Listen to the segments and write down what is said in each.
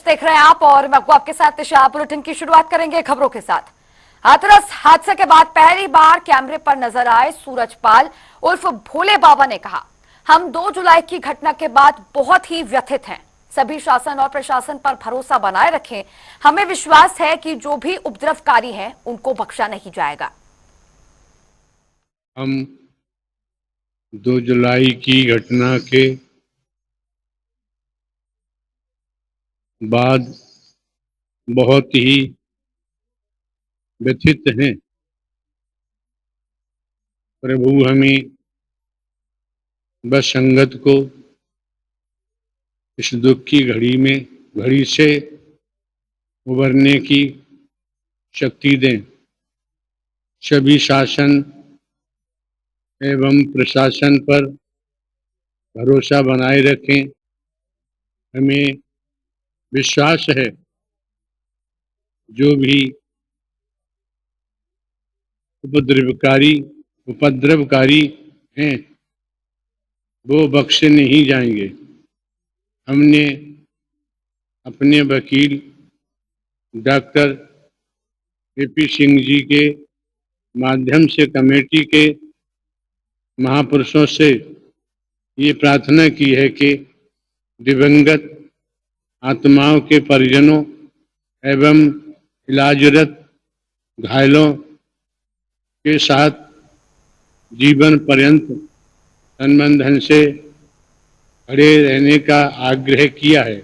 देख रहे हैं आप और मैं आपके साथ निशा। बुलेटिन की शुरुआत करेंगे खबरों के साथ। हाथरस हादसे के बाद पहली बार कैमरे पर नजर आए सूरजपाल उर्फ भोले बाबा ने कहा, हम 2 जुलाई की घटना के बाद बहुत ही व्यथित हैं। सभी शासन और प्रशासन पर भरोसा बनाए रखें। हमें विश्वास है कि जो भी उपद्रवकारी हैं उनको बख्शा नहीं जाएगा। हम 2 जुलाई की घटना के बाद बहुत ही व्यथित हैं। प्रभु हमें बस संगत को इस दुख की घड़ी से उबरने की शक्ति दें। सभी शासन एवं प्रशासन पर भरोसा बनाए रखें। हमें विश्वास है जो भी उपद्रवकारी हैं वो बख्शे नहीं जाएंगे। हमने अपने वकील डॉक्टर ए.पी. सिंह जी के माध्यम से कमेटी के महापुरुषों से ये प्रार्थना की है कि दिवंगत आत्माओं के परिजनों एवं इलाजरत घायलों के साथ जीवन पर्यंत तन मन धन से खड़े रहने का आग्रह किया है।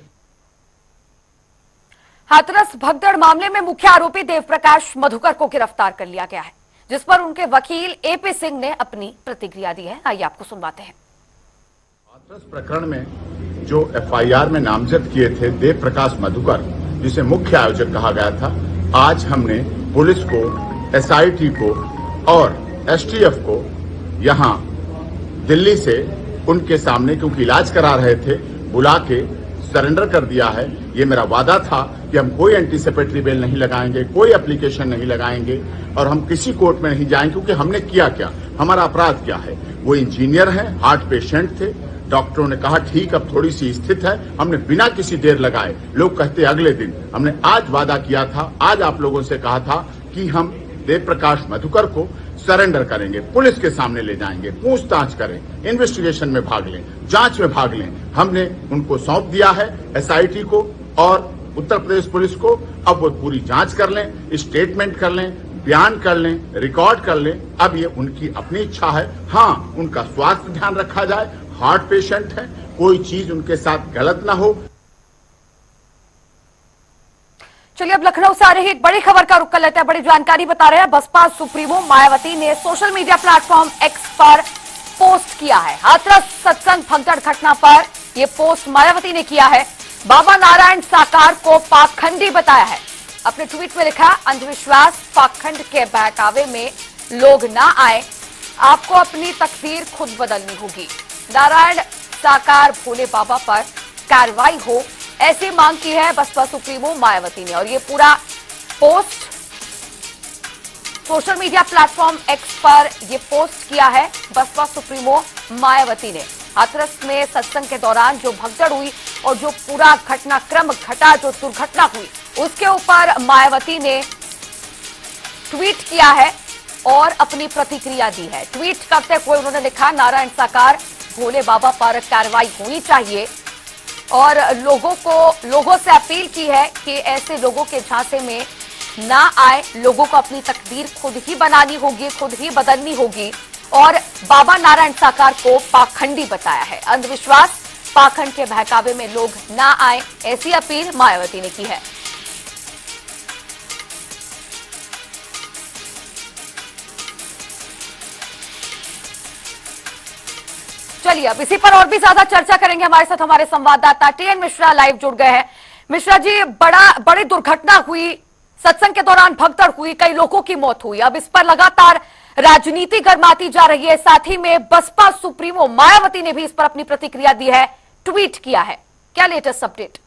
हाथरस भगदड़ मामले में मुख्य आरोपी देवप्रकाश मधुकर को गिरफ्तार कर लिया गया है, जिस पर उनके वकील ए.पी. सिंह ने अपनी प्रतिक्रिया दी है। आइए आपको सुनवाते हैं। हाथरस प्रकरण में जो एफआईआर में नामजद किए थे देवप्रकाश मधुकर, जिसे मुख्य आयोजक कहा गया था, आज हमने पुलिस को, एसआईटी को और एसटीएफ को यहां दिल्ली से उनके सामने, क्योंकि इलाज करा रहे थे, बुला के सरेंडर कर दिया है। ये मेरा वादा था कि हम कोई एंटीसिपेटरी बेल नहीं लगाएंगे, कोई एप्लीकेशन नहीं लगाएंगे और हम किसी कोर्ट में नहीं जाएंगे, क्योंकि हमने किया क्या, हमारा अपराध क्या है। वो इंजीनियर हैं, हार्ट पेशेंट थे। डॉक्टरों ने कहा ठीक अब थोड़ी सी स्थित है। हमने बिना किसी देर लगाए, लोग कहते अगले दिन, हमने आज वादा किया था, आज आप लोगों से कहा था कि हम देवप्रकाश मधुकर को सरेंडर करेंगे, पुलिस के सामने ले जाएंगे, पूछताछ करें, इन्वेस्टिगेशन में भाग लें, जांच में भाग लें। हमने उनको सौंप दिया है एसआईटी को और उत्तर प्रदेश पुलिस को। अब वो पूरी जांच कर लें, स्टेटमेंट कर लें, बयान कर लें, रिकॉर्ड कर लें। अब ये उनकी अपनी इच्छा है। हाँ, उनका स्वास्थ्य ध्यान रखा जाए, हार्ट पेशेंट है, कोई चीज उनके साथ गलत ना हो। चलिए अब लखनऊ से आ रही एक बड़ी खबर का रुख कर लेते हैं। बड़ी जानकारी बता रहे हैं, बसपा सुप्रीमो मायावती ने सोशल मीडिया प्लेटफॉर्म एक्स पर पोस्ट किया है। हाथरस सत्संग भगदड़ घटना पर यह पोस्ट मायावती ने किया है। बाबा नारायण साकार को पाखंडी बताया है। अपने ट्वीट में लिखा, अंधविश्वास पाखंड के बहकावे में लोग ना आए, आपको अपनी तकदीर खुद बदलनी होगी। नारायण साकार भोले बाबा पर कार्रवाई हो, ऐसी मांग की है बसपा सुप्रीमो मायावती ने। और ये पूरा post social media platform x पर ये पोस्ट किया है बसपा सुप्रीमो मायावती ने। हाथरस में सत्संग के दौरान जो भगदड़ हुई और जो पूरा घटनाक्रम घटा, जो दुर्घटना हुई, उसके ऊपर मायावती ने ट्वीट किया है और अपनी प्रतिक्रिया दी है। ट्वीट करते हुए उन्होंने लिखा, नारायण साकार भोले बाबा पर कार्रवाई होनी चाहिए और लोगों से अपील की है कि ऐसे लोगों के झांसे में ना आए। लोगों को अपनी तकदीर खुद ही बनानी होगी, खुद ही बदलनी होगी। और बाबा नारायण साकार को पाखंडी बताया है। अंधविश्वास पाखंड के बहकावे में लोग ना आए, ऐसी अपील मायावती ने की है। चलिए अब इसी पर और भी ज्यादा चर्चा करेंगे। हमारे साथ हमारे संवाददाता टीएन मिश्रा लाइव जुड़ गए हैं। मिश्रा जी, बड़ी दुर्घटना हुई, सत्संग के दौरान भगदड़ हुई, कई लोगों की मौत हुई। अब इस पर लगातार राजनीति गर्माती जा रही है। साथ ही में बसपा सुप्रीमो मायावती ने भी इस पर अपनी प्रतिक्रिया दी है, ट्वीट किया है। क्या लेटेस्ट अपडेट?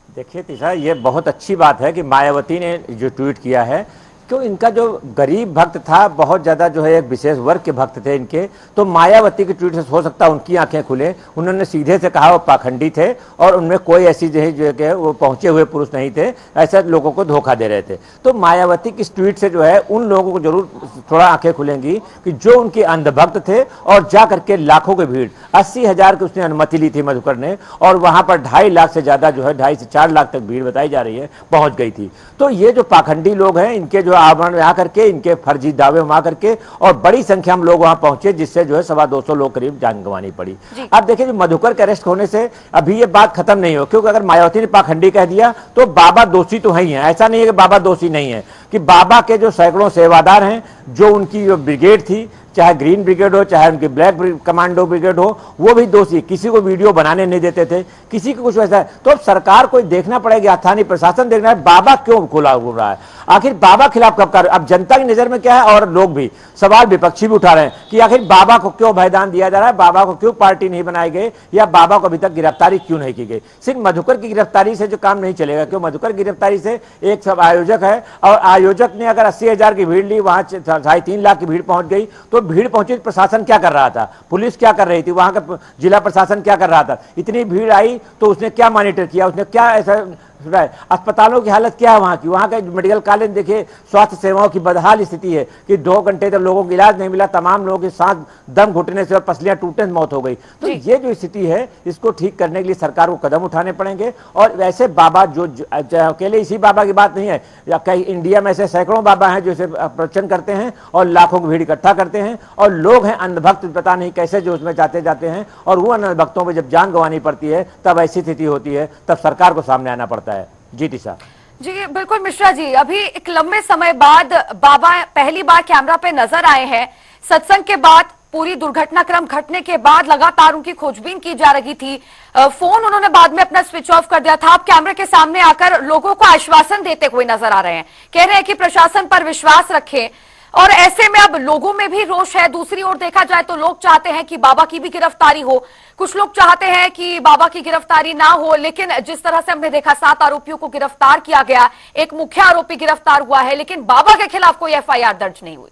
देखिए तिशा, ये बहुत अच्छी बात है कि मायावती ने जो ट्वीट किया है, क्यों इनका जो गरीब भक्त था, बहुत ज्यादा जो है एक विशेष वर्ग के भक्त थे इनके, तो मायावती के ट्वीट से हो सकता है उनकी आंखें खुले। उन्होंने सीधे से कहा वो पाखंडी थे और उनमें कोई ऐसी जो है वो पहुंचे हुए पुरुष नहीं थे, ऐसे लोगों को धोखा दे रहे थे। तो मायावती की ट्वीट से जो है उन लोगों को जरूर थोड़ा आंखें खुलेंगी कि जो उनके अंधभक्त थे और जा करके लाखों की भीड़, 80,000 की उसने अनुमति ली थी मधुकर ने, और वहां पर 2.5 लाख से ज्यादा जो है 2.5 से 4 लाख तक भीड़ बताई जा रही है पहुंच गई थी। तो ये जो पाखंडी लोग हैं, इनके जो आवरण में आकर के, इनके फर्जी दावे में आकर के, और बड़ी संख्या में लोग वहां पहुंचे, जिससे जो है 250 लोग करीब जान गंवानी पड़ी। अब देखिए, मधुकर के अरेस्ट होने से अभी ये बात खत्म नहीं हो, क्योंकि अगर मायावती ने पाखंडी कह दिया तो बाबा दोषी तो है ही है। ऐसा नहीं है कि बाबा दोषी नहीं है, कि बाबा के जो सैकड़ों सेवादार हैं, जो उनकी जो ब्रिगेड थी, चाहे ग्रीन ब्रिगेड हो चाहे उनकी ब्लैक कमांडो ब्रिगेड हो, वो भी दोषी। किसी को वीडियो बनाने नहीं देते थे, किसी को कुछ वैसा है। तो अब सरकार को देखना पड़ेगा, स्थानीय प्रशासन देखना है बाबा क्यों खुला घूम रहा है, आखिर बाबा खिलाफ कब कर। अब जनता की नजर में क्या है, और लोग भी सवाल विपक्षी भी उठा रहे हैं कि आखिर बाबा को क्यों भयदान दिया जा रहा है, बाबा को क्यों पार्टी नहीं बनाई गई, या बाबा को अभी तक गिरफ्तारी क्यों नहीं की गई। सिर्फ मधुकर की गिरफ्तारी से जो काम नहीं चलेगा, क्यों मधुकर की गिरफ्तारी से एक सब आयोजक है, और आयोजक ने अगर 80,000 की भीड़ ली, वहां 3.5 लाख की भीड़ पहुंच गई, तो भीड़ पहुंची, प्रशासन क्या कर रहा था, पुलिस क्या कर रही थी, वहां का जिला प्रशासन क्या कर रहा था। इतनी भीड़ आई तो उसने क्या मॉनिटर किया, उसने क्या ऐसा, अस्पतालों की हालत क्या है वहां की, वहां का मेडिकल कॉलेज देखिए, स्वास्थ्य सेवाओं की बदहाल स्थिति है कि 2 घंटे तक लोगों को इलाज नहीं मिला, तमाम लोगों की सांस दम घुटने से और पसलियां टूटने से मौत हो गई। तो ये जो स्थिति है, इसको ठीक करने के लिए सरकार को कदम उठाने पड़ेंगे। और वैसे बाबा जो अकेले इसी बाबा की बात नहीं है, या कई इंडिया में ऐसे सैकड़ों बाबा हैं जो इसे प्रवचन करते हैं और लाखों की भीड़ इकट्ठा करते हैं, और लोग हैं अंधभक्त, पता नहीं कैसे जो उसमें जाते हैं, और वो अंधभक्तों पर जब जान गंवानी पड़ती है, तब ऐसी स्थिति होती है, तब सरकार को सामने आना पड़ता है। जी दिशा जी बिल्कुल मिश्रा जी, अभी एक लंबे समय बाद बाबा पहली बार कैमरा पे नजर आए हैं। सत्संग के बाद, पूरी दुर्घटनाक्रम घटने के बाद लगातार उनकी खोजबीन की जा रही थी। फोन उन्होंने बाद में अपना स्विच ऑफ कर दिया था। अब कैमरे के सामने आकर लोगों को आश्वासन देते हुए नजर आ रहे हैं, कह रहे हैं कि प्रशासन पर विश्वास रखें। और ऐसे में अब लोगों में भी रोष है। दूसरी ओर देखा जाए तो लोग चाहते हैं कि बाबा की भी गिरफ्तारी हो, कुछ लोग चाहते हैं कि बाबा की गिरफ्तारी ना हो। लेकिन जिस तरह से हमने देखा, 7 आरोपियों को गिरफ्तार किया गया, एक मुख्य आरोपी गिरफ्तार हुआ है, लेकिन बाबा के खिलाफ कोई एफआईआर दर्ज नहीं हुई।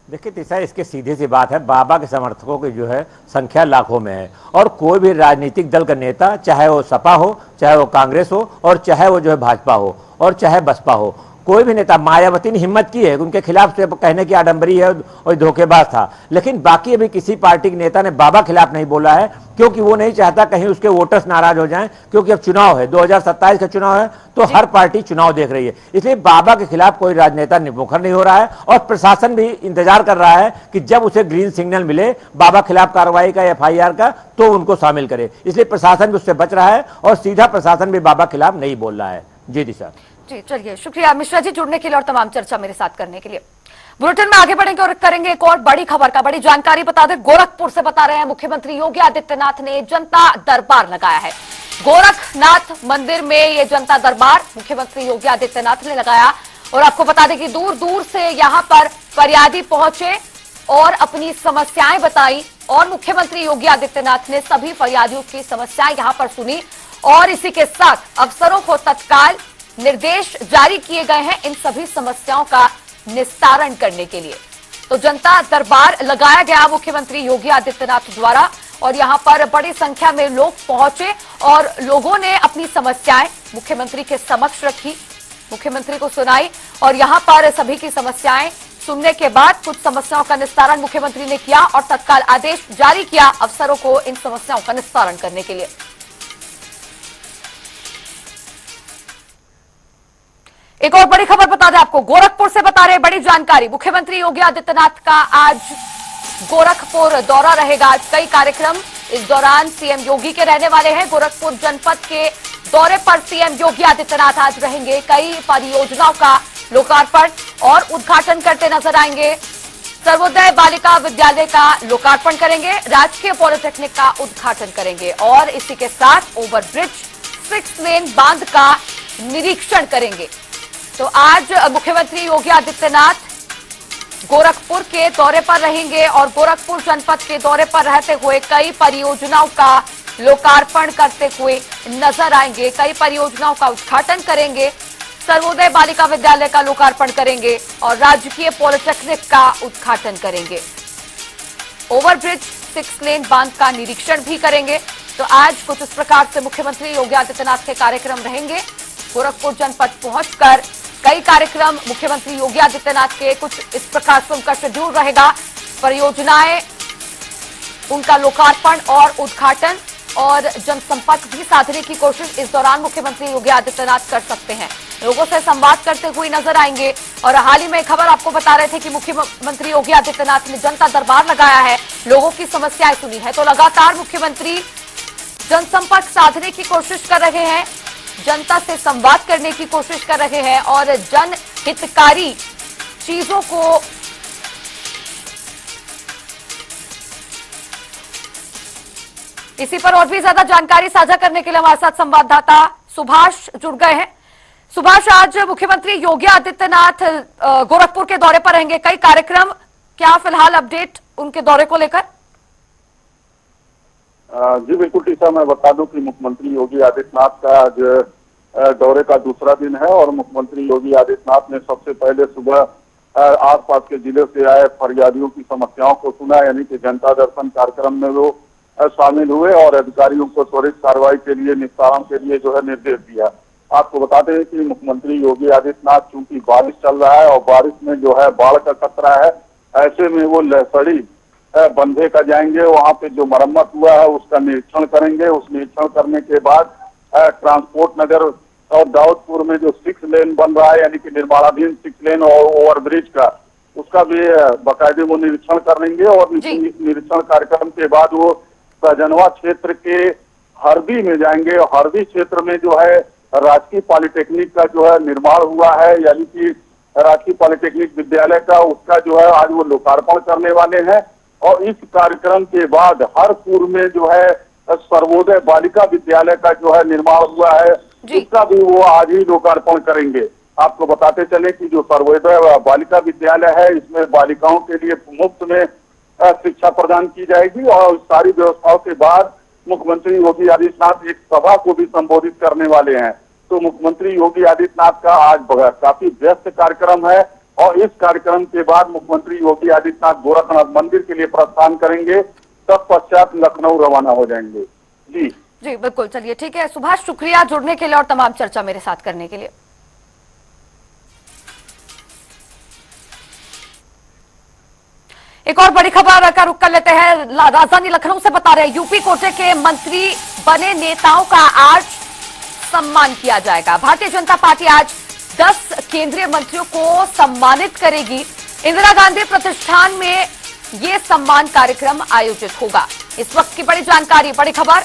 देखिए तिशा, इसके सीधी सी बात है, बाबा के समर्थकों की जो है संख्या लाखों में है, और कोई भी राजनीतिक दल का नेता, चाहे वो सपा हो, चाहे वो कांग्रेस हो, और चाहे वो जो है भाजपा हो, और चाहे बसपा हो, कोई भी नेता, मायावती ने हिम्मत की है, उनके खिलाफ से कहने की आडंबरी है और धोखेबाज था, लेकिन बाकी अभी किसी पार्टी के नेता ने बाबा खिलाफ नहीं बोला है, क्योंकि वो नहीं चाहता कहीं उसके वोटर्स नाराज हो जाएं। क्योंकि अब चुनाव है, 2027 का चुनाव है, तो हर पार्टी चुनाव देख रही है, इसलिए बाबा के खिलाफ कोई राजनेता मुखर नहीं हो रहा है। और प्रशासन भी इंतजार कर रहा है कि जब उसे ग्रीन सिग्नल मिले बाबा खिलाफ कार्रवाई का, एफआईआर का, तो उनको शामिल करे। इसलिए प्रशासन भी उससे बच रहा है, और सीधा प्रशासन भी बाबा खिलाफ नहीं बोल रहा है। जी दिशा जी, चलिए, शुक्रिया मिश्रा जी जुड़ने के लिए और तमाम चर्चा मेरे साथ करने के लिए। बुलेटिन में आगे बढ़ेंगे और करेंगे एक और बड़ी खबर का बड़ी जानकारी। बता दें, गोरखपुर से बता रहे हैं, मुख्यमंत्री योगी आदित्यनाथ ने जनता दरबार लगाया है। गोरखनाथ मंदिर में ये जनता दरबार मुख्यमंत्री योगी आदित्यनाथ ने लगाया, और आपको बता दें कि दूर दूर से यहां पर फरियादी पहुंचे और अपनी समस्याएं बताई, और मुख्यमंत्री योगी आदित्यनाथ ने सभी फरियादियों की समस्याएं यहां पर सुनी, और इसी के साथ अफसरों को तत्काल निर्देश जारी किए गए हैं इन सभी समस्याओं का निस्तारण करने के लिए। तो जनता दरबार लगाया गया मुख्यमंत्री योगी आदित्यनाथ द्वारा, और यहां पर बड़ी संख्या में लोग पहुंचे और लोगों ने अपनी समस्याएं मुख्यमंत्री के समक्ष रखी, मुख्यमंत्री को सुनाई, और यहां पर सभी की समस्याएं सुनने के बाद कुछ समस्याओं का निस्तारण मुख्यमंत्री ने किया और तत्काल आदेश जारी किया अफसरों को इन समस्याओं का निस्तारण करने के लिए। एक और बड़ी खबर बता दें आपको, गोरखपुर से बता रहे बड़ी जानकारी। मुख्यमंत्री योगी आदित्यनाथ का आज गोरखपुर दौरा रहेगा, कई कार्यक्रम इस दौरान सीएम योगी के रहने वाले हैं। गोरखपुर जनपद के दौरे पर सीएम योगी आदित्यनाथ आज रहेंगे, कई परियोजनाओं का लोकार्पण और उद्घाटन करते नजर आएंगे। सर्वोदय बालिका विद्यालय का लोकार्पण करेंगे, राजकीय पॉलिटेक्निक का उद्घाटन करेंगे, और इसी के साथ ओवरब्रिज 6 लेन बांध का निरीक्षण करेंगे। तो आज मुख्यमंत्री योगी आदित्यनाथ गोरखपुर के दौरे पर रहेंगे, और गोरखपुर जनपद के दौरे पर रहते हुए कई परियोजनाओं का लोकार्पण करते हुए नजर आएंगे, कई परियोजनाओं का उद्घाटन करेंगे। सर्वोदय बालिका विद्यालय का लोकार्पण करेंगे और राजकीय पॉलिटेक्निक का उद्घाटन करेंगे। ओवरब्रिज 6 लेन बांध का निरीक्षण भी करेंगे। तो आज कुछ इस प्रकार से मुख्यमंत्री योगी आदित्यनाथ के कार्यक्रम रहेंगे। गोरखपुर जनपद पहुंचकर कई कार्यक्रम मुख्यमंत्री योगी आदित्यनाथ के कुछ इस प्रकार से उनका शेड्यूल रहेगा। परियोजनाएं, उनका लोकार्पण और उद्घाटन और जनसंपर्क भी साधने की कोशिश इस दौरान मुख्यमंत्री योगी आदित्यनाथ कर सकते हैं। लोगों से संवाद करते हुए नजर आएंगे। और हाल ही में खबर आपको बता रहे थे कि मुख्यमंत्री योगी आदित्यनाथ ने जनता दरबार लगाया है, लोगों की समस्याएं सुनी है। तो लगातार मुख्यमंत्री जनसंपर्क साधने की कोशिश कर रहे हैं, जनता से संवाद करने की कोशिश कर रहे हैं और जन हितकारी चीजों को इसी पर और भी ज्यादा जानकारी साझा करने के लिए हमारे साथ संवाददाता सुभाष जुड़ गए हैं। सुभाष, आज मुख्यमंत्री योगी आदित्यनाथ गोरखपुर के दौरे पर रहेंगे, कई कार्यक्रम, क्या फिलहाल अपडेट उनके दौरे को लेकर? जी बिल्कुल टीसा, मैं बता दूं कि मुख्यमंत्री योगी आदित्यनाथ का आज दौरे का दूसरा दिन है और मुख्यमंत्री योगी आदित्यनाथ ने सबसे पहले सुबह आसपास के जिले से आए फरियादियों की समस्याओं को सुना, यानी कि जनता दर्शन कार्यक्रम में वो शामिल हुए और अधिकारियों को त्वरित कार्रवाई के लिए, निस्तारण के लिए जो है निर्देश दिया। आपको बताते हैं कि मुख्यमंत्री योगी आदित्यनाथ, चूंकि बारिश चल रहा है और बारिश में जो है बाढ़ का खतरा है, ऐसे में वो लहसड़ी बंधे का जाएंगे, वहां पे जो मरम्मत हुआ है उसका निरीक्षण करेंगे। उस निरीक्षण करने के बाद ट्रांसपोर्ट नगर और दाऊदपुर में जो 6 लेन बन रहा है, यानी कि निर्माणाधीन 6 लेन और ओवरब्रिज का, उसका भी बाकायदे वो निरीक्षण कर लेंगे। और निरीक्षण कार्यक्रम के बाद वो सजनवा क्षेत्र के हरदी में जाएंगे। हरदी क्षेत्र में जो है राजकीय पॉलिटेक्निक का जो है निर्माण हुआ है, यानी कि राजकीय पॉलिटेक्निक विद्यालय का, उसका जो है आज वो लोकार्पण करने वाले हैं। और इस कार्यक्रम के बाद हरपुर में जो है सर्वोदय बालिका विद्यालय का जो है निर्माण हुआ है, उसका भी वो आज ही लोकार्पण करेंगे। आपको बताते चले कि जो सर्वोदय बालिका विद्यालय है, इसमें बालिकाओं के लिए मुफ्त में शिक्षा प्रदान की जाएगी। और सारी व्यवस्थाओं के बाद मुख्यमंत्री योगी आदित्यनाथ एक सभा को भी संबोधित करने वाले हैं। तो मुख्यमंत्री योगी आदित्यनाथ का आज काफी व्यस्त कार्यक्रम है और इस कार्यक्रम के बाद मुख्यमंत्री योगी आदित्यनाथ गोरखनाथ मंदिर के लिए प्रस्थान करेंगे, तत्पश्चात लखनऊ रवाना हो जाएंगे। जी बिल्कुल, चलिए ठीक है सुभाष, शुक्रिया जुड़ने के लिए और तमाम चर्चा मेरे साथ करने के लिए। एक और बड़ी खबर का रुख कर लेते हैं, राजधानी लखनऊ से बता रहे हैं, यूपी कोटे के मंत्री बने नेताओं का आज सम्मान किया जाएगा। भारतीय जनता पार्टी आज 10 केंद्रीय मंत्रियों को सम्मानित करेगी। इंदिरा गांधी प्रतिष्ठान में यह सम्मान कार्यक्रम आयोजित होगा। इस वक्त की बड़ी जानकारी, बड़ी खबर,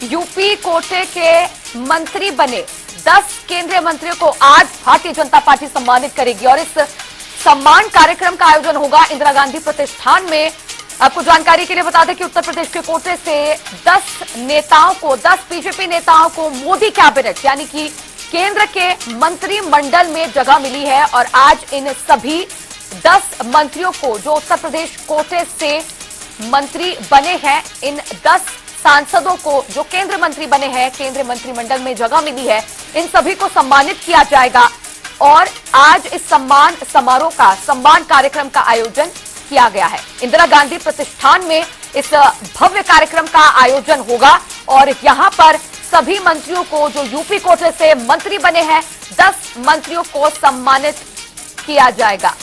यूपी कोटे के मंत्री बने 10 केंद्रीय मंत्रियों को आज भारतीय जनता पार्टी सम्मानित करेगी और इस सम्मान कार्यक्रम का आयोजन होगा इंदिरा गांधी प्रतिष्ठान में। आपको जानकारी के लिए बता दें कि उत्तर प्रदेश के कोटे से 10 बीजेपी नेताओं को मोदी कैबिनेट यानी कि केंद्र के मंत्रिमंडल में जगह मिली है और आज इन सभी 10 मंत्रियों को जो उत्तर प्रदेश कोटे से मंत्री बने हैं, इन 10 सांसदों को जो केंद्र मंत्री बने हैं, केंद्रीय मंत्रिमंडल में जगह मिली है, इन सभी को सम्मानित किया जाएगा। और आज इस सम्मान समारोह का, सम्मान कार्यक्रम का आयोजन किया गया है। इंदिरा गांधी प्रतिष्ठान में इस भव्य कार्यक्रम का आयोजन होगा और यहां पर सभी मंत्रियों को जो यूपी कोटे से मंत्री बने हैं, 10 मंत्रियों को सम्मानित किया जाएगा।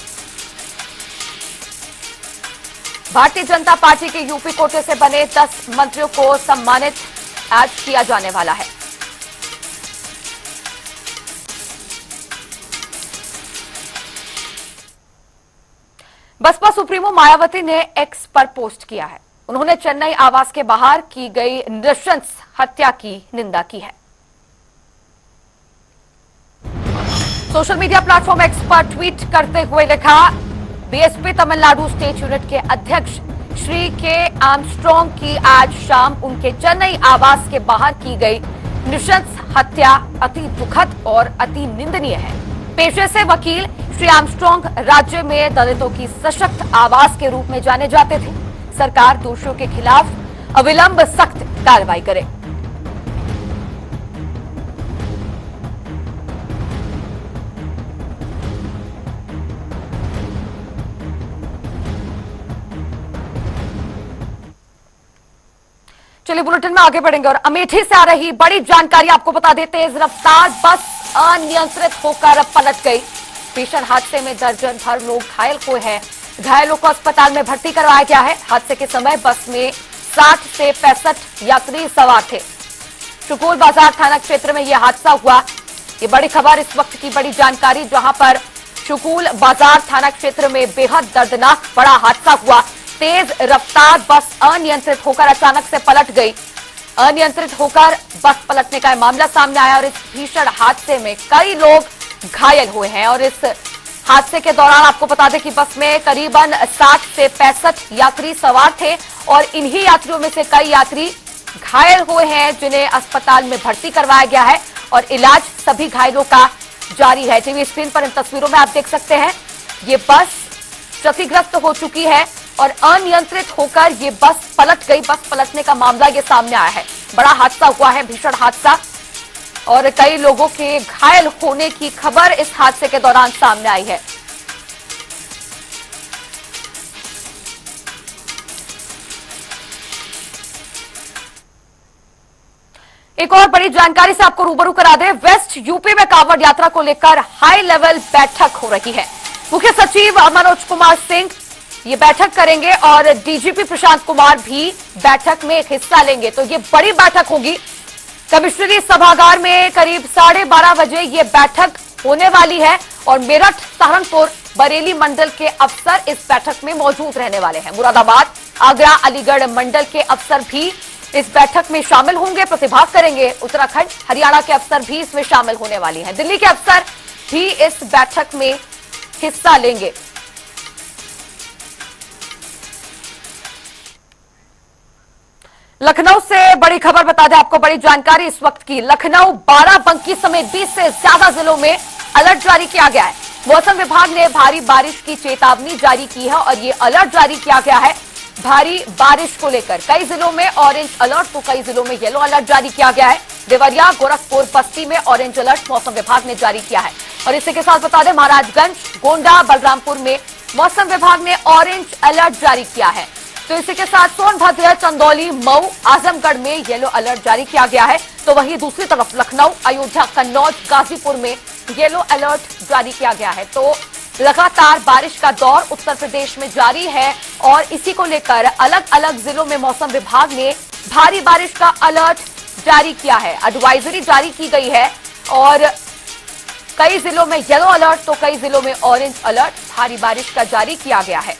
भारतीय जनता पार्टी के यूपी कोटे से बने 10 मंत्रियों को सम्मानित आज किया जाने वाला है। बसपा सुप्रीमो मायावती ने एक्स पर पोस्ट किया है। उन्होंने चेन्नई आवास के बाहर की गई नृशंस हत्या की निंदा की है। सोशल मीडिया प्लेटफॉर्म एक्स पर ट्वीट करते हुए लिखा, बीएसपी तमिलनाडु स्टेट यूनिट के अध्यक्ष श्री के आर्मस्ट्रॉन्ग की आज शाम उनके चेन्नई आवास के बाहर की गई नृशंस हत्या अति दुखद और अति निंदनीय है। पेशे से वकील श्री आर्मस्ट्रॉन्ग राज्य में दलितों की सशक्त आवाज के रूप में जाने जाते थे। सरकार दोषियों के खिलाफ अविलंब सख्त कार्रवाई करे। चलिए बुलेटिन में आगे बढ़ेंगे और अमेठी से आ रही बड़ी जानकारी आपको बता देते हैं। तेज रफ्तार बस अनियंत्रित होकर पलट गई। भीषण हादसे में दर्जन भर लोग घायल हुए हैं। घायलों को अस्पताल में भर्ती करवाया गया है। हादसे के समय बस में 60 से 65 यात्री सवार थे। सुकूल बाजार थाना क्षेत्र में यह हादसा हुआ। ये बड़ी खबर, इस वक्त की बड़ी जानकारी, जहां पर सुकूल बाजार थाना क्षेत्र में बेहद दर्दनाक बड़ा हादसा हुआ। तेज रफ्तार बस अनियंत्रित होकर अचानक से पलट गई। अनियंत्रित होकर बस पलटने का मामला सामने आया और इस भीषण हादसे में कई लोग घायल हुए हैं। और इस हादसे के दौरान आपको बता दें कि बस में करीबन 60 से 65 यात्री सवार थे और इन्हीं यात्रियों में से कई यात्री घायल हुए हैं, जिन्हें अस्पताल में भर्ती करवाया गया है और इलाज सभी घायलों का जारी है। टीवी स्क्रीन पर इन तस्वीरों में आप देख सकते हैं, ये बस क्षतिग्रस्त हो चुकी है और अनियंत्रित होकर ये बस पलट गई। बस पलटने का मामला ये सामने आया है। बड़ा हादसा हुआ है, भीषण हादसा, और कई लोगों के घायल होने की खबर इस हादसे के दौरान सामने आई है। एक और बड़ी जानकारी से आपको रूबरू करा दें। वेस्ट यूपी में कांवड़ यात्रा को लेकर हाई लेवल बैठक हो रही है। मुख्य सचिव मनोज कुमार सिंह ये बैठक करेंगे और डीजीपी प्रशांत कुमार भी बैठक में हिस्सा लेंगे। तो ये बड़ी बैठक होगी। कमिश्नरी सभागार में करीब 12:30 बजे ये बैठक होने वाली है और मेरठ, सहारनपुर, बरेली मंडल के अफसर इस बैठक में मौजूद रहने वाले हैं। मुरादाबाद, आगरा, अलीगढ़ मंडल के अफसर भी इस बैठक में शामिल होंगे, प्रतिभाग करेंगे। उत्तराखंड, हरियाणा के अफसर भी इसमें शामिल होने वाली हैं। दिल्ली के अफसर भी इस बैठक में हिस्सा लेंगे। लखनऊ से बड़ी खबर बता दें आपको, बड़ी जानकारी इस वक्त की। लखनऊ, बाराबंकी समेत 20 से ज्यादा जिलों में अलर्ट जारी किया गया है। मौसम विभाग ने भारी बारिश की चेतावनी जारी की है और ये अलर्ट जारी किया गया है भारी बारिश को लेकर। कई जिलों में ऑरेंज अलर्ट तो कई जिलों में येलो अलर्ट जारी किया गया है। देवरिया, गोरखपुर, बस्ती में ऑरेंज अलर्ट मौसम विभाग ने जारी किया है। और इसी के साथ बता दें, महाराजगंज, गोंडा, बलरामपुर में मौसम विभाग ने ऑरेंज अलर्ट जारी किया है। तो इसी के साथ सोनभद्र, चंदौली, मऊ, आजमगढ़ में येलो अलर्ट जारी किया गया है। तो वहीं दूसरी तरफ लखनऊ, अयोध्या, कन्नौज, गाजीपुर में येलो अलर्ट जारी किया गया है। तो लगातार बारिश का दौर उत्तर प्रदेश में जारी है और इसी को लेकर अलग अलग जिलों में मौसम विभाग ने भारी बारिश का अलर्ट जारी किया है। एडवाइजरी जारी की गई है और कई जिलों में येलो अलर्ट तो कई जिलों में ऑरेंज अलर्ट भारी बारिश का जारी किया गया है।